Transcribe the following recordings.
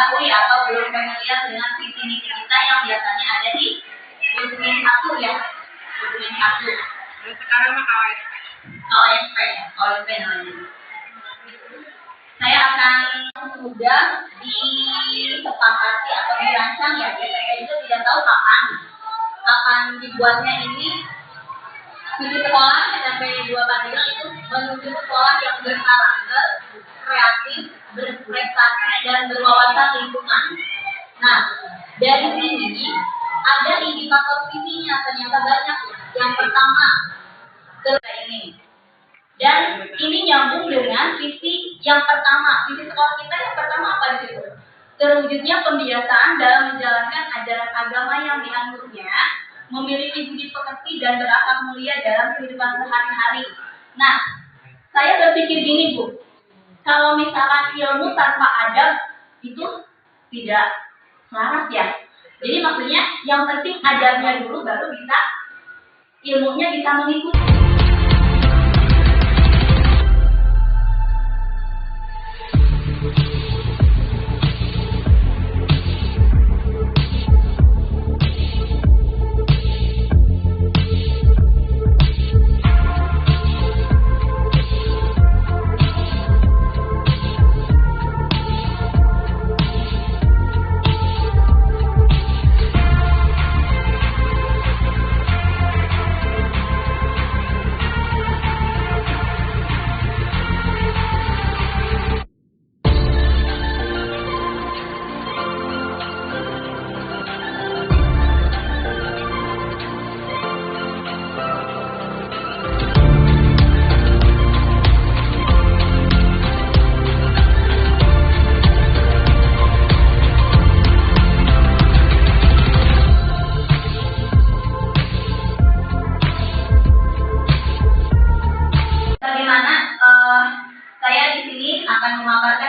mengetahui atau belum familiar dengan visi misi kita yang biasanya ada di dokumen 1 ya. Dokumen 1. Sekarang mah KOSP namanya. Saya akan sudah disepakati atau dirancang ya. Saya juga tidak tahu kapan dibuatnya ini. Visi sekolah SMP 2 Pandeglang itu menuju sekolah yang berkarakter, kreatif, berprestasi, dan berwawasan lingkungan. Nah, dari sini ada indikator visinya ternyata banyak. Yang pertama, ini. Dan ini nyambung dengan visi yang pertama. Visi sekolah kita yang pertama apa di situ? Terwujudnya pembiasaan dalam menjalankan ajaran agama yang dianutnya, memiliki budi pekerti dan berakhlak mulia dalam kehidupan sehari-hari. Nah, saya berpikir gini Bu, kalau misalkan ilmu tanpa adab itu tidak selaras ya. Jadi maksudnya yang penting adabnya dulu, baru bisa ilmunya bisa mengikuti.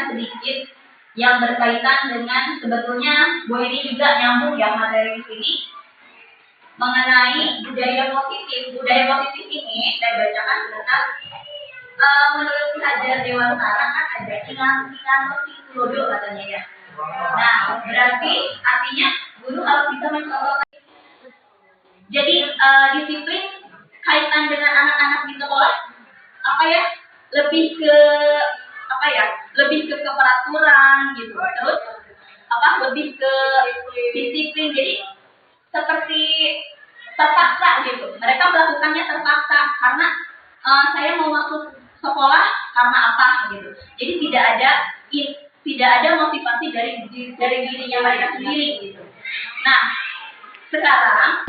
Sedikit yang berkaitan dengan sebetulnya Bu Heni juga nyambung ya materi di sini mengenai budaya positif. Budaya positif ini saya bacakan sebentar. Menurut Hajar Dewantara kan ada ingan tulodo katanya ya. Nah, berarti artinya guru harus bisa mencontohkan. Jadi disiplin kaitan dengan anak-anak di sekolah apa ya? Lebih ke keperaturan gitu. Terus lebih ke disiplin. Jadi seperti terpaksa gitu. Mereka melakukannya terpaksa karena saya mau masuk sekolah karena apa gitu. Jadi tidak ada motivasi dari dirinya mereka sendiri gitu. Nah, sekarang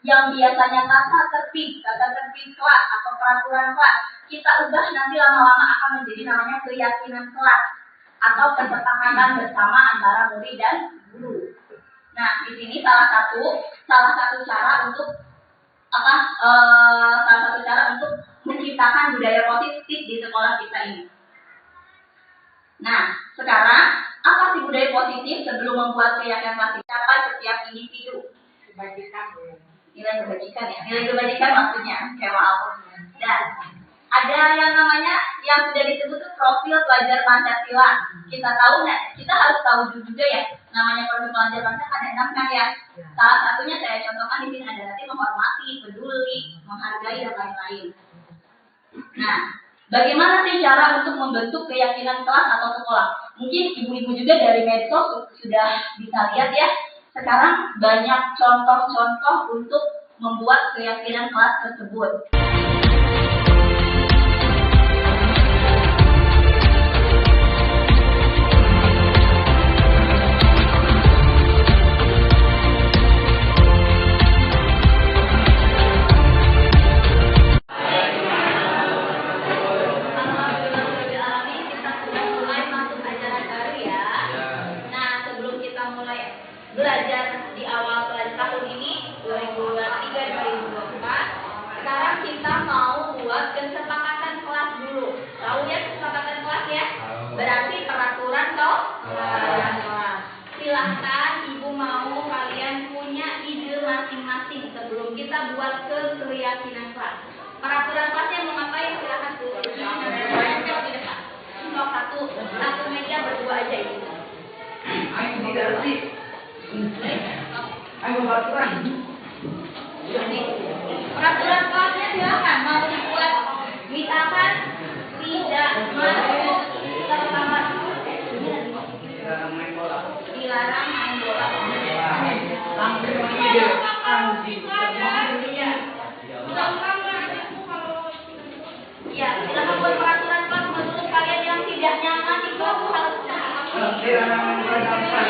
yang biasanya tata tertib kelas atau peraturan kelas, kita ubah nanti lama-lama akan menjadi namanya keyakinan kelas atau kesepakatan bersama antara murid dan guru. Nah, di sini salah satu cara untuk menciptakan budaya positif di sekolah kita ini. Nah, sekarang apa sih budaya positif sebelum membuat keyakinan kelas dicapai setiap individu? Nilai kebajikan ya. Nilai kebajikan maksudnya kayak maaf. Dan ada yang namanya yang sudah disebut tuh profil pelajar Pancasila. Kita tahu nggak? Kita harus tahu juga ya. Namanya profil pelajar Pancasila ada 6 kan ya. Salah satunya saya contohkan di sini ada nanti menghormati, peduli, menghargai dan lain-lain. Nah, bagaimana sih cara untuk membentuk keyakinan kelas atau sekolah? Mungkin ibu-ibu juga dari medsos sudah bisa lihat ya. Sekarang banyak contoh-contoh untuk membuat keyakinan kelas tersebut. Belajar di awal tahun ini 2023-2024. Sekarang kita mau buat kesepakatan kelas dulu. Tahu ya kesepakatan kelas ya? Berarti peraturan toh? Kelas. Silahkan ibu mau kalian punya ide masing-masing sebelum kita buat keyakinan kelas. Peraturan kelasnya mau ngapain? Silahkan tuh. Di depan. Satu meja berdua aja ini. Ayo diganti. Ayo peraturan. Peraturan kelasnya silakan mau dibuat. Misalkan tidak masuk terlambat. Dilarang main bola. Dilarang main bola. Ya, silakan buat peraturan kelas menurut kalian yang tidak nyaman itu harus Dilarang main bola dalam kelas.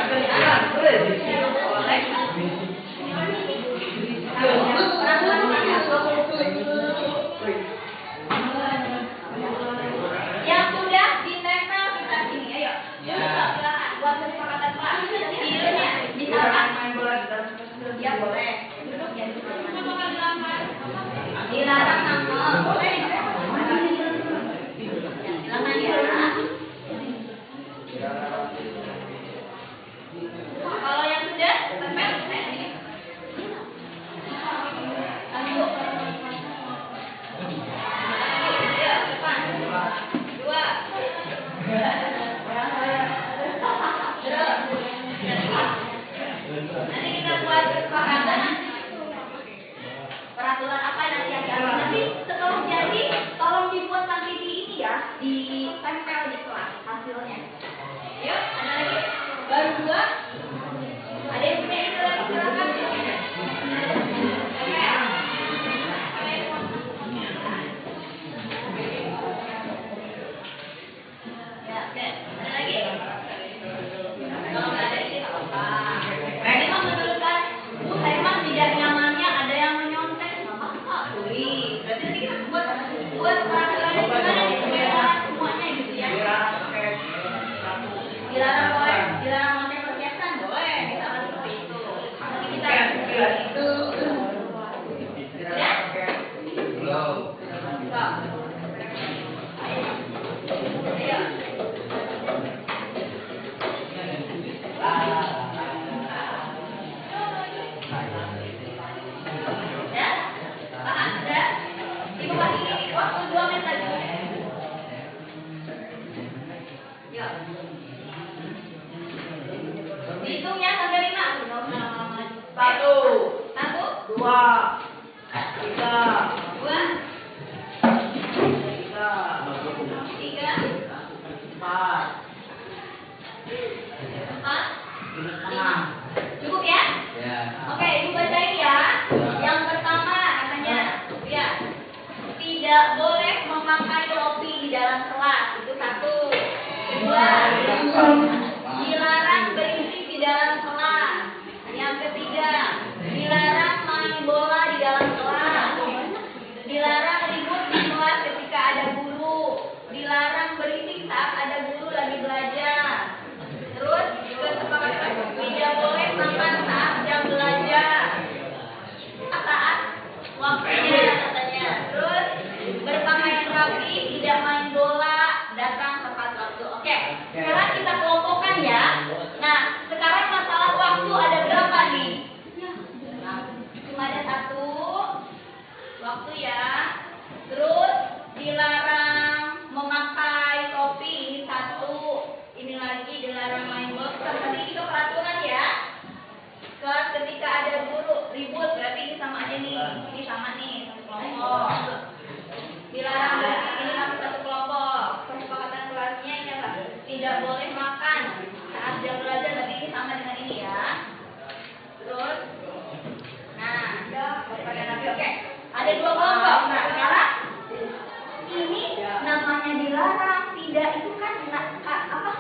Yang sudah ditempel kita sini, ayo. Silakan buat kesepakatan kelas. Ilmunya misalkan main bola di dalam kelas. ya boleh. Dilarang nangkep. Boleh. Silakan ya. Kalau yang sudah tempel, nanti kita buat kesepakatan peraturan apa nanti yang diambil nanti setelah jadi tolong dibuat nanti di ini ya di tempel di kelas hasilnya. Yuk, ada lagi baru 2. Ada yang punya ide lagi silakan. Ya, oke. Ada lagi? Kalau nggak ada ide nggak apa-apa. Ini mah menurutkan Bu Herman tidak nyamannya ada yang menyontek sama Kak Dwi. Berarti nanti kita buat peraturannya gimana nih supaya semuanya gitu ya. Dilarang boleh, dilarang pakai perhiasan boleh, misalkan seperti itu. Nanti kita itu. Ya? Belum. Ayo. Ya? Paham sudah? Ibu kasih waktu 2 menit lagi. Yuk. Hitung ya sampai 5. 1, 1, 2, 3, 2, 3, 4, 4, 5. cukup ya? Ya. Oke, ibu bacain ya. Yang pertama katanya, ya, tidak boleh memakai topi di dalam kelas. Itu 1. 2, dilarang berisik di dalam kelas. Yang ketiga, dilarang main bola di dalam kelas. Dilarang ribut di kelas ketika ada guru. Dilarang berisik saat ada guru lagi belajar. Terus kesepakatan tidak boleh makan saat jam belajar. Saat waktunya katanya. Terus berpakaian rapi, tidak main bola, datang tepat waktu. Oke, sekarang kita kelompok Ini sama nih, satu kelompok. Dilarang berarti ini masih satu kelompok. Kesepakatan kelasnya ini apa? Tidak boleh makan saat jam belajar, berarti ini sama dengan ini ya. Terus, nah, pakai nabi, oke. Ada dua kelompok. Nah, sekarang ini namanya dilarang. Tidak itu kan apa?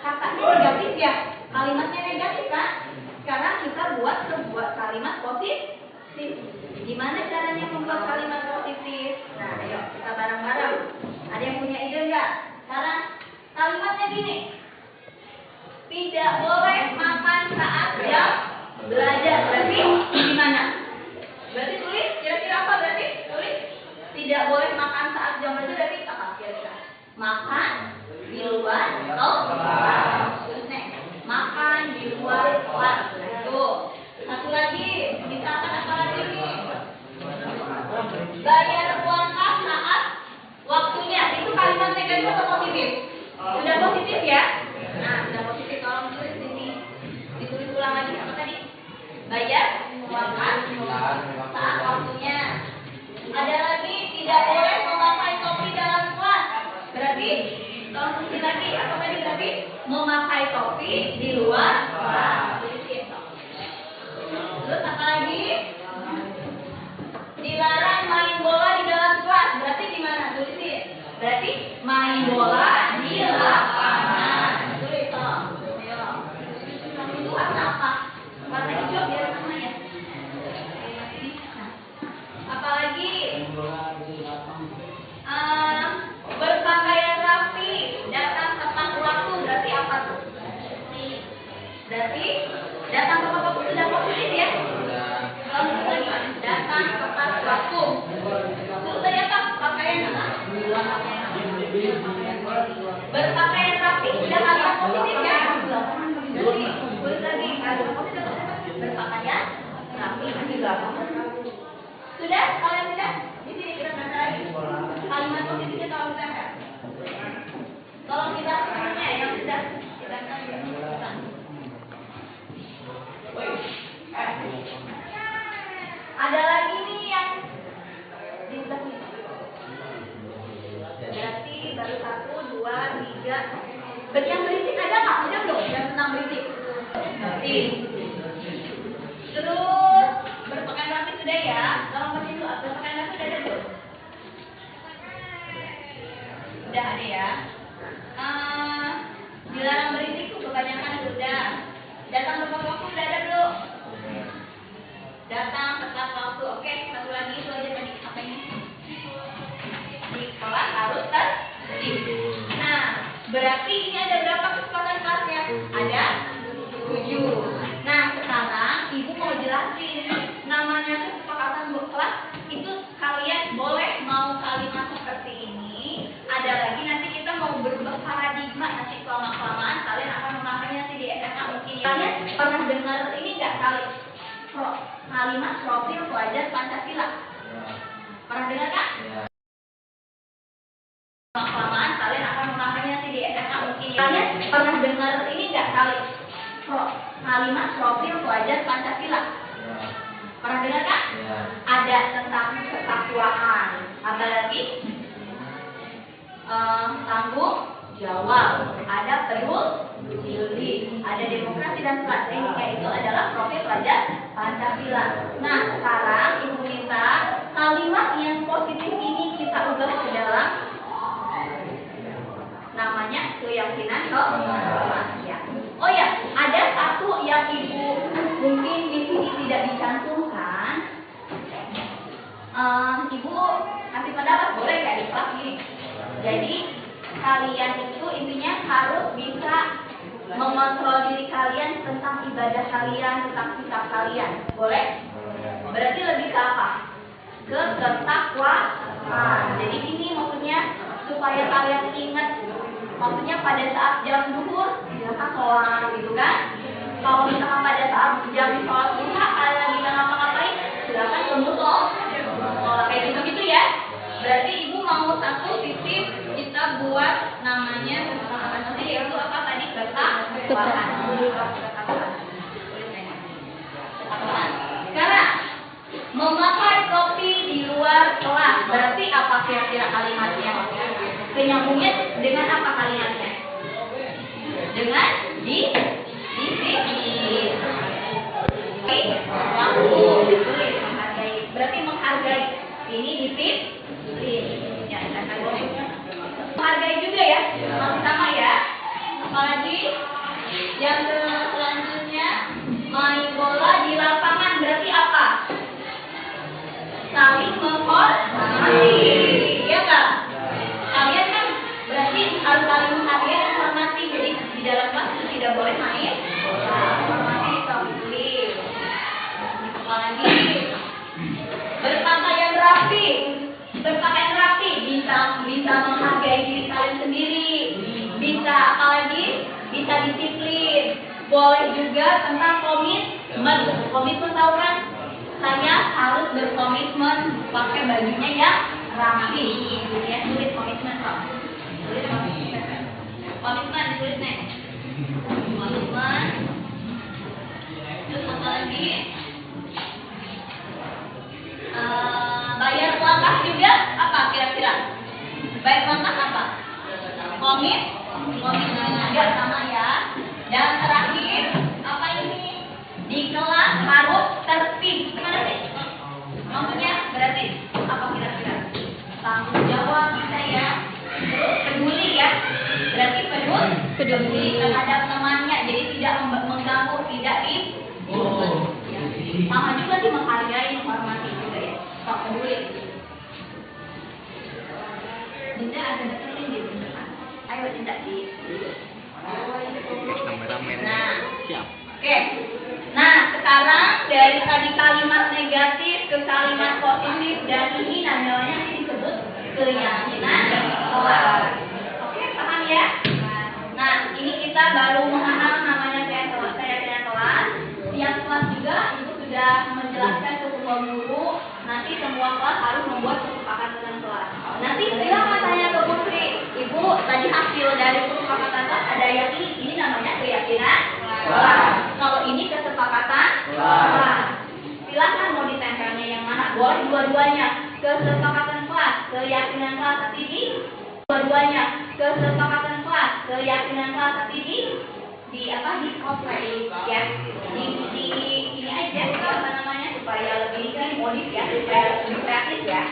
Katanya negatif ya. Kalimatnya negatif kan? Sekarang kita buat sebuah kalimat positif. Gimana caranya membuat kalimat positif? Nah, ayo kita bareng-bareng. Ada yang punya ide nggak? Sekarang kalimatnya gini. Tidak boleh makan saat jam belajar. Berarti gimana? Berarti tulis. Kira-kira apa berarti? Tulis. Tidak boleh makan saat jam belajar. Berarti apa kira-kira? Makan di luar atau terus nih. Makan di luar kelas. Itu. Satu lagi. Misalkan apa lagi nih? Bayar uang kas saat waktunya. Itu kalimat negatif atau positif? Sudah positif ya? Nah, sudah positif. Tolong tulis ini. Ditulis ulang lagi apa tadi? Bayar uang kas saat waktunya. Ada lagi, tidak boleh memakai topi dalam kelas. Berarti, tolong tulis lagi. Apa tadi berarti? Memakai topi di luar kelas. Terus apa lagi? Dilarang main bola di dalam kelas. Berarti gimana? Tulisin. Berarti main bola di lapangan. Tulis tolong. Ayo. Itu warna apa? Warna hijau biar sama ya. Nah. Apalagi berpakaian rapi, datang tepat waktu. Berarti apa tuh? Berarti datang tepat waktu sudah positif ya. Kalau lagi datang tepat waktu. Terus tadi apa? Pakaian apa? Berpakaian rapi sudah kalimat positif ya. Jadi tulis lagi kalimat positif. Berpakaian rapi juga. Sudah? Kalian sudah? Di sini kita baca lagi. Kalimat positifnya tolong kita enggak? Tolong kita semuanya yang sudah kita kan. Ada lagi nih yang di sebelah sini. Berarti baru 1, 2, 3. Yang berisik ada nggak? Udah belum? Yang tentang berisik. Berarti. Terus berpakaian rapi sudah ya. Tolong kasih dulu. Berpakaian rapi sudah ada belum? Sudah ada ya. Dilarang berisik tuh kebanyakan sudah. Datang tepat waktu sudah ada belum? Datang tepat waktu. Oke, satu lagi itu aja tadi. Apa ini? Di kelas harus tertib. Nah, berarti ini ada berapa kesempatan kelasnya? Ada 7. Nah, sekarang ibu mau jelasin. Namanya kesepakatan kelas itu kalian boleh mau kalimat seperti ini. Ada lagi nanti kita mau berubah paradigma. Nanti kelamaan kalian akan memakainya sih di SMA mungkin. Kalian pernah dengar ini nggak kalimat profil pelajar Pancasila? Pernah dengar kan? Kelamaan kalian akan memakainya sih di SMA mungkin. Kalian pernah dengar ini nggak kalimat profil pelajar Pancasila? Pernah dengar kan? Ada tentang ketakwaan. Apa lagi? Tanggung jawab. Ada peduli, ada demokrasi dan strategi. Itu adalah profil pelajar Pancasila. Nah, sekarang ibu minta kalimat yang positif ini kita ubah ke dalam namanya keyakinan ya. Oh ya, ada satu yang ibu mungkin di sini tidak dicantumkan. Ibu kasih pendapat boleh nggak di kelas ini? Jadi kalian itu intinya harus bisa mengontrol diri kalian tentang ibadah kalian, tentang sikap kalian. Boleh? Berarti lebih ke apa? Ke ketakwaan. Jadi ini maksudnya supaya kalian ingat. Maksudnya pada saat jam zuhur silakan sholat gitu kan? Kalau misalkan pada saat jam sholat duha kalian lagi ngapa-ngapain, silakan tunggu sholat. Kayak gitu-gitu ya. Berarti ibu mau satu titik kita buat namanya nanti yaitu apa tadi ketakwaan. Sekarang memakai kira-kira kalimatnya? Penyambungnya dengan apa kalimatnya? Dengan di waktu ditulis menghargai. Berarti menghargai. Ini disiplin. Ya, menghargai juga ya. Masih sama ya. Apalagi yang selanjutnya main bola di lapangan berarti apa? Saling menghormati. Iya enggak? Kalian kan berarti harus saling menghargai dan menghormati. Jadi di dalam kelas itu tidak boleh main hormati disiplin. Apalagi berpakaian rapi. Berpakaian rapi bisa menghargai diri kalian sendiri. Bisa apalagi bisa disiplin. Boleh juga tentang komitmen. Komitmen tahu kan? Saya harus berkomitmen pakai bajunya yang rapi. Ya, tulis komitmen kok. Tulis komitmen. Komitmen ditulis nih. Komitmen. Terus apa lagi? Bayar uang kas juga apa kira-kira? Bayar uang kas apa? Komitmen juga sama ya. Dan terakhir apa ini? Di kelas harus tertib. Gimana sih? Maksudnya berarti apa kira-kira? Tanggung jawab bisa ya. Peduli ya. Berarti peduli terhadap temannya. Jadi tidak mengganggu, tidak sama juga sih menghargai, menghormati juga ya. Tak peduli. Bunda ada deketin di bunda. Ayo tidak di. Nah, oke. Nah, sekarang dari tadi kalimat negatif ke kalimat positif dan ini namanya disebut keyakinan kelas. Oke, paham ya? Nah, ini kita baru mengenal namanya keyakinan kelas. Tiap kelas juga ibu sudah menjelaskan ke semua guru. Nanti semua kelas harus membuat kesepakatan kelas. Nanti silakan tanya ke Putri. Ibu tadi hasil dari kesepakatan kelas ada yang ini namanya keyakinan kelas. Kalau ini kesepakatan kelas. Silakan mau ditempelnya yang mana? Boleh dua-duanya. Kesepakatan kelas, keyakinan kelas tapi di dua-duanya. Kesepakatan kelas, keyakinan kelas tapi di apa di copy ya. Di ini aja apa namanya supaya lebih modif ya, supaya lebih kreatif ya.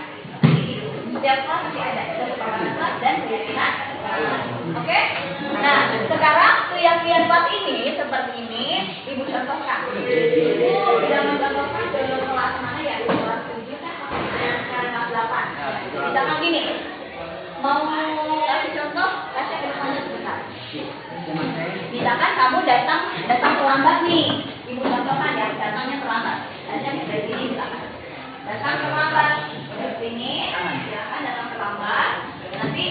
Setiap kelas pasti ada kesepakatan kelas dan keyakinan kelas. Oke? Nah, sekarang keyakinan kelas ini seperti ini, ibu contohkan. Ibu sudah mencontohkan ke kelas mana ya? Kelas 7 kan? Kelas 8. Misalkan gini, mau kasih contoh, kasih ke depannya sebentar. Misalkan kamu datang terlambat nih, ibu contohkan ya, datangnya terlambat. Datang dari sini misalkan. Datang terlambat ke sini, silakan datang terlambat. Nanti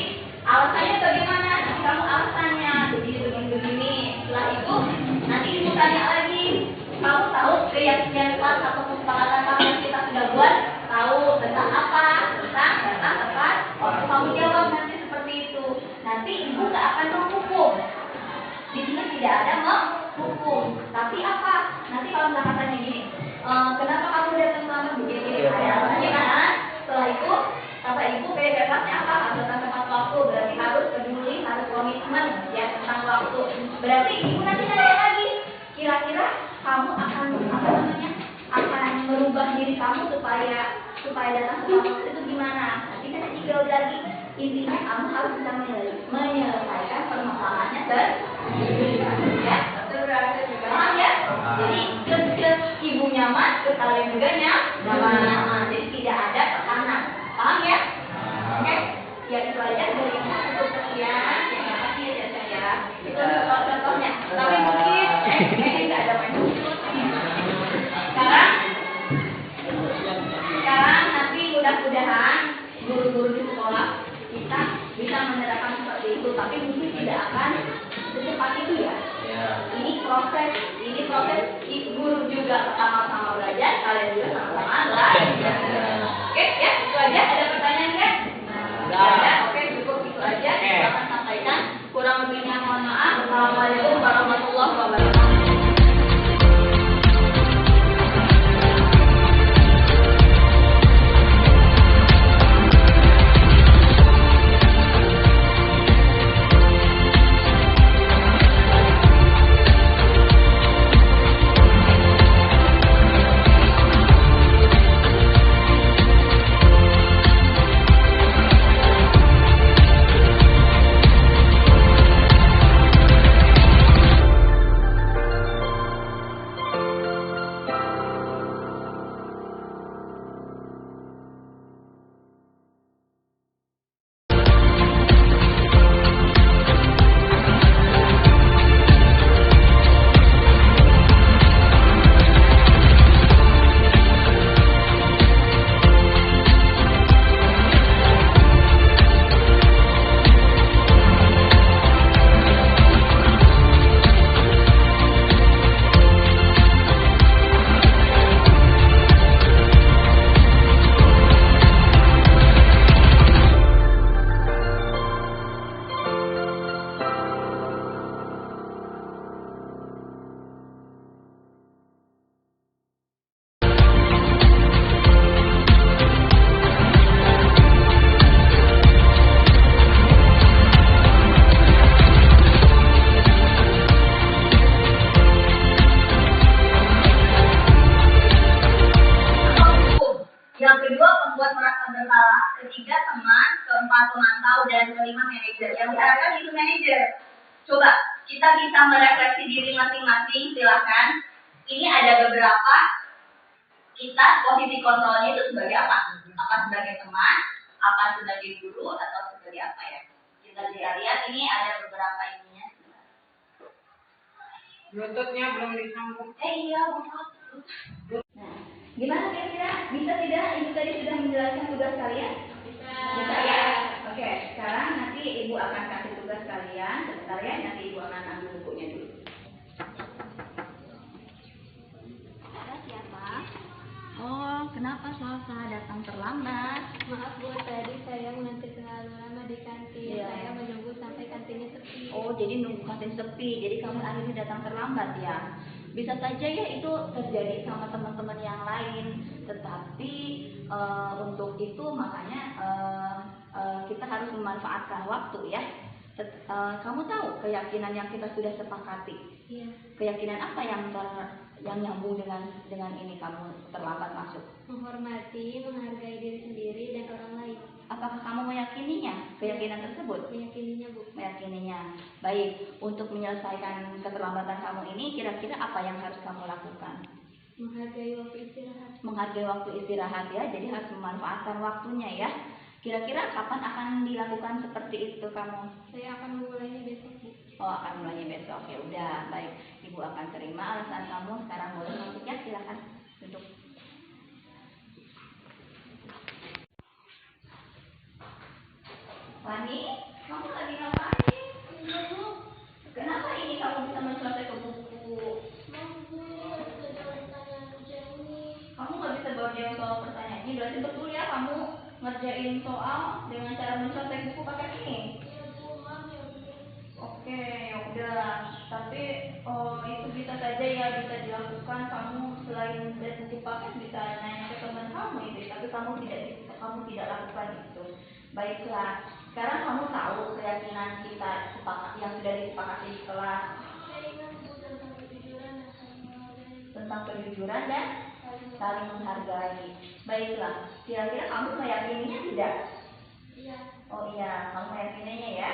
alasannya bagaimana? Kamu alasannya begini. Setelah itu nanti ibu tanya lagi. Kamu tahu keyakinan kelas atau kesepakatan kelas yang kita sudah buat? Tahu tentang apa? Tentang apa? Waktu kamu jawab nanti seperti itu. Nanti ibu nggak akan menghukum. Di sini tidak ada menghukum. Tapi apa? Nanti kalau misalkan tanya gini, kenapa kamu datang terlambat begini? Ada alasannya kan? Setelah itu kata ibu keyakinannya apa? Harus datang tepat waktu. Berarti harus peduli, harus komitmen ya tentang waktu. Berarti ibu nanti nanya lagi. Kira-kira kamu akan apa namanya? Akan merubah diri kamu supaya datang tepat waktu itu gimana? Nanti kan dijawab lagi. Intinya kamu harus bisa menyelesaikan permasalahannya ya, paham ya? Jadi ke ibu nyaman, ke kalian juga nyaman. Jadi tidak ada tekanan, paham ya? Oke, ya itu aja dari untuk sekian. Terima kasih ya saya. Itu contohnya. Tapi mungkin nggak ada main. Sekarang nanti mudah-mudahan guru-guru di sekolah kita bisa menerapkan seperti itu, tapi mungkin tidak akan secepat itu ya. Ini proses guru juga sama-sama belajar, kalian juga sama-sama belajar. Oke ya, itu aja. Ada pertanyaan kan? Ada. Oke, cukup itu aja. Silakan sampai membuat merasa bersalah, ketiga teman, keempat pemantau, dan kelima manajer. Yang diharapkan itu manajer. Coba kita bisa merefleksi diri masing-masing, silakan. Ini ada beberapa, kita posisi kontrolnya itu sebagai apa? Apa sebagai teman, apa sebagai guru, atau sebagai apa ya? Kita lihat ini ada beberapa ininya. Bluetoothnya belum disambung. Iya, maaf. Nah, gimana kira-kira? Bisa tidak Ibu tadi sudah menjelaskan tugas kalian? Bisa ya? Oke, sekarang nanti Ibu akan kasih tugas kalian. Sebentar ya, nanti Ibu akan ambil bukunya dulu. Siapa? Oh, kenapa Salsa datang terlambat? Maaf Bu, tadi saya mengantri terlalu lama di kantin. Iya. Saya menunggu sampai kantinnya sepi. Oh, jadi nunggu kantin sepi. Jadi kamu akhirnya datang terlambat ya? Bisa saja ya itu terjadi sama teman-teman yang lain. Tetapi untuk itu makanya kita harus memanfaatkan waktu ya. Kamu tahu keyakinan yang kita sudah sepakati? Iya. Keyakinan apa yang nyambung dengan ini kamu terlambat masuk? Menghormati, menghargai diri sendiri dan orang lain. Apakah kamu meyakininya, keyakinan tersebut? Meyakininya Bu. Meyakininya. Baik, untuk menyelesaikan keterlambatan kamu ini, kira-kira apa yang harus kamu lakukan? Menghargai waktu istirahat. Menghargai waktu istirahat ya, jadi harus memanfaatkan waktunya ya. Kira-kira kapan akan dilakukan seperti itu kamu? Saya akan memulainya besok Bu. Oh, akan mulainya besok. Ya udah, baik. Ibu akan terima alasan kamu. Sekarang boleh masuk ya, silakan duduk. Fani, kamu lagi ngapain? Kenapa ini kamu bisa mencontek ke buku? Kamu nggak bisa bawa jawab soal pertanyaan ini, berarti betul ya kamu ngerjain soal dengan cara mencontek buku pakai ini? Oke, ya udah. Tapi itu bisa saja ya bisa dilakukan. Kamu selain dari buku paket bisa nanya ke teman kamu itu, tapi kamu tidak lakukan itu. Baiklah. Sekarang kamu tahu keyakinan kita yang sudah disepakati di kelas tentang kejujuran dan saling menghargai. Baiklah. Kira-kira kamu meyakininya tidak? Iya. Oh iya, kamu meyakininya ya.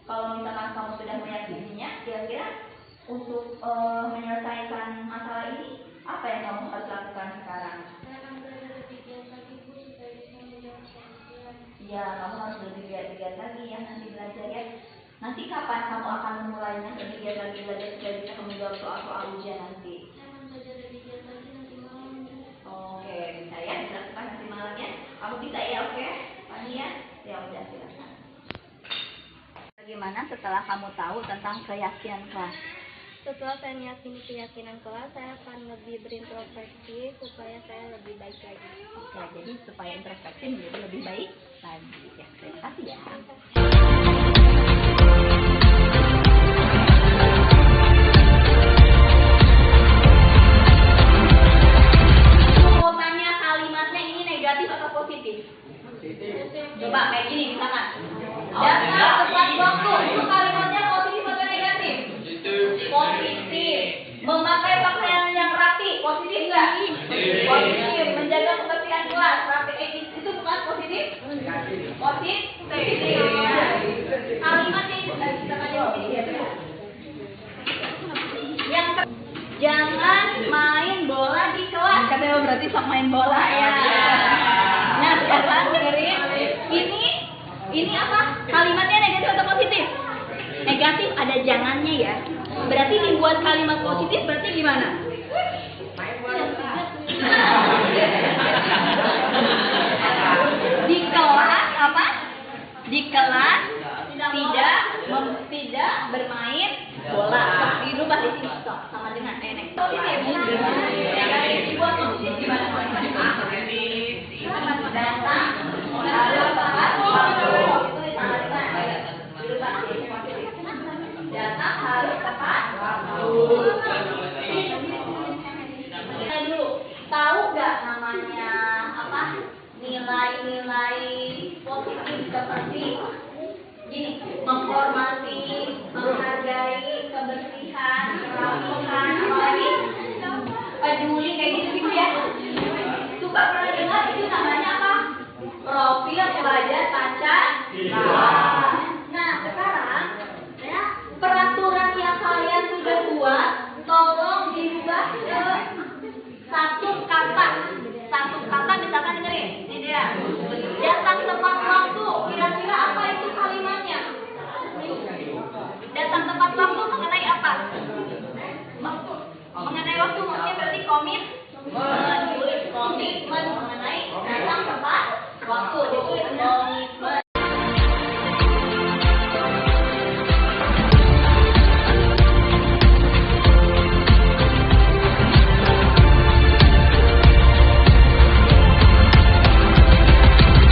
Kalau misalkan kamu sudah meyakininya, kira-kira untuk menyelesaikan masalah ini, apa yang kamu harus lakukan sekarang? Saya akan belajar lebih giat lagi Bu supaya bisa menjawab soal. Ya, kamu harus lebih giat lagi ya nanti belajar ya. Nanti kapan kamu akan memulainya lebih giat lagi belajar supaya bisa menjawab soal-soal ujian nanti? Saya akan belajar lebih giat lagi nanti malam Bu. Oke, bisa ya, dilakukan nanti malamnya. Kamu bisa ya, oke? Fani ya? Ya udah, silakan. Bagaimana setelah kamu tahu tentang keyakinan kelas? Setelah saya meyakini keyakinan kelas, saya akan lebih berintrospeksi supaya saya lebih baik lagi. Oke, jadi supaya introspeksi menjadi lebih baik lagi. Ya, terima kasih ya. Mau tanya kalimatnya ini negatif atau positif? Coba kayak gini misalkan. Datang tepat waktu, itu kalimatnya positif atau negatif? Positif. Memakai pakaian yang rapi, positif nggak? Positif. Menjaga kebersihan kelas, rapi. Itu bukan positif? Positif. Kalimatnya itu kita baca di sini ya. Jangan main bola di kelas. Katanya berarti sok main bola ya. Nah, sekarang dengerin. Ini apa? Kalimatnya negatif atau positif? Negatif, ada jangannya ya. Berarti dibuat kalimat positif berarti gimana? Di kelas apa? Di kelas tidak bermain bola. Itu pasti sama dengan enek. Positif. Dibuat positif gimana? Datang harus tepat waktu. Datang harus tepat waktu. Kita dulu tahu nggak namanya apa? Nilai-nilai positif seperti gini, menghormati, menghargai, kebersihan, kerapihan, apalagi peduli kayak gitu ya. Suka pernah dengar itu namanya apa? Waktu.